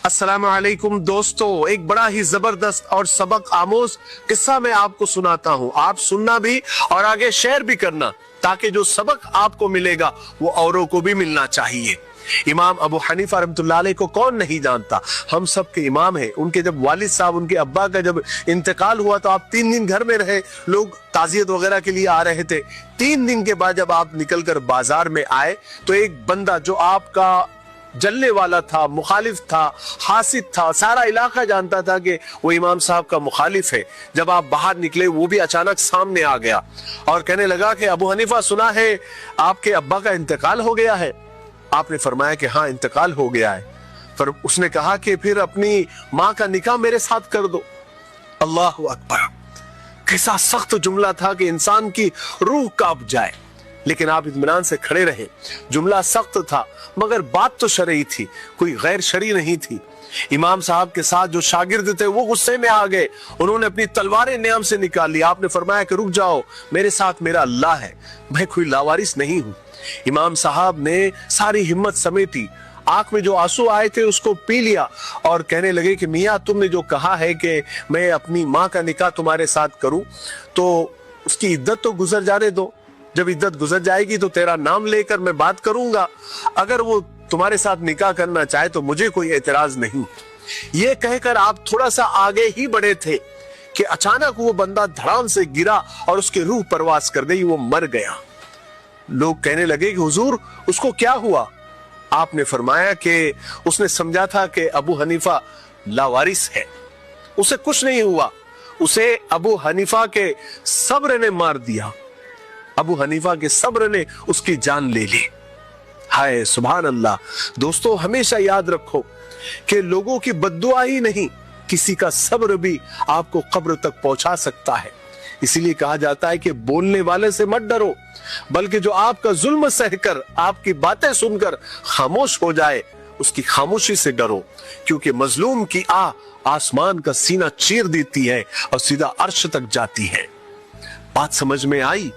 अस्सलाम वालेकुम दोस्तों, एक बड़ा ही जबरदस्त और सबक आमोज किस्सा मैं आपको सुनाता हूँ। आप सुनना भी और आगे शेयर भी करना, ताकि जो सबक आपको मिलेगा वो औरों को भी मिलना चाहिए। इमाम अबू हनीफा रहमतुल्लाह अलैह को कौन नहीं जानता, हम सब के इमाम हैं। उनके जब वालिद साहब, उनके अब्बा का जब इंतकाल हुआ तो आप 3 दिन घर में रहे, लोग ताजियत वगैरह के लिए आ रहे थे। 3 दिन के बाद जब आप निकलकर बाजार में आए तो एक बंदा जो आपका जलने वाला था, मुखालिफ था, हासिद था, सारा इलाका जानता था कि वो इमाम साहब का मुखालिफ है। जब आप बाहर निकले वो भी अचानक सामने आ गया और कहने लगा कि अबू हनीफा, सुना है आपके अब्बा का इंतकाल हो गया है। आपने फरमाया कि हाँ, इंतकाल हो गया है। पर उसने कहा कि फिर अपनी माँ का निकाह मेरे साथ कर दो। अल्लाह अकबर, कैसा सख्त जुमला था कि इंसान की रूह कांप जाए, लेकिन आप इत्मीनान से खड़े रहे। जुमला सख्त था मगर बात तो शरई थी, कोई गैर शरई नहीं थी। इमाम साहब के साथ जो शागिर्द थे वो गुस्से में आ गए, उन्होंने अपनी तलवारें नियम से निकाल ली। आपने फरमाया कि रुक जाओ, मेरे साथ मेरा अल्लाह है, मैं कोई लावारिस नहीं हूं। इमाम साहब ने सारी हिम्मत समेटी, आंख में जो आंसू आए थे उसको पी लिया और कहने लगे कि मियाँ, तुमने जो कहा है कि मैं अपनी माँ का निकाह तुम्हारे साथ करूं, तो उसकी इद्दत तो गुजर जाने दो। जब इद्दत गुजर जाएगी तो तेरा नाम लेकर मैं बात करूंगा। अगर वो तुम्हारे साथ निकाह करना चाहे तो मुझे कोई एतराज नहीं। ये कहकर आप थोड़ा सा आगे ही बढ़े थे कि अचानक वो बंदा धड़ाम से गिरा और उसकी रूह परवास कर गई, वो मर गया। लोग कहने लगे कि हुजूर, उसको क्या हुआ? आपने फरमाया कि उसने समझा था कि अबू हनीफा लावारिस है, उसे कुछ नहीं हुआ, उसे अबू हनीफा के सब्र ने मार दिया, अबू हनीफा के सब्र ने उसकी जान ले ली। हाय सुभान अल्लाह। दोस्तों, हमेशा याद रखो कि लोगों की बद्दुआ ही नहीं, किसी का सब्र भी आपको कब्र तक पहुंचा सकता है। इसीलिए कहा जाता है कि बोलने वाले से मत डरो, बल्कि जो आपका जुल्म सहकर, आपकी बातें सुनकर खामोश हो जाए, उसकी खामोशी से डरो, क्योंकि मजलूम की आसमान का सीना चीर देती है और सीधा अर्श तक जाती है। बात समझ में आई?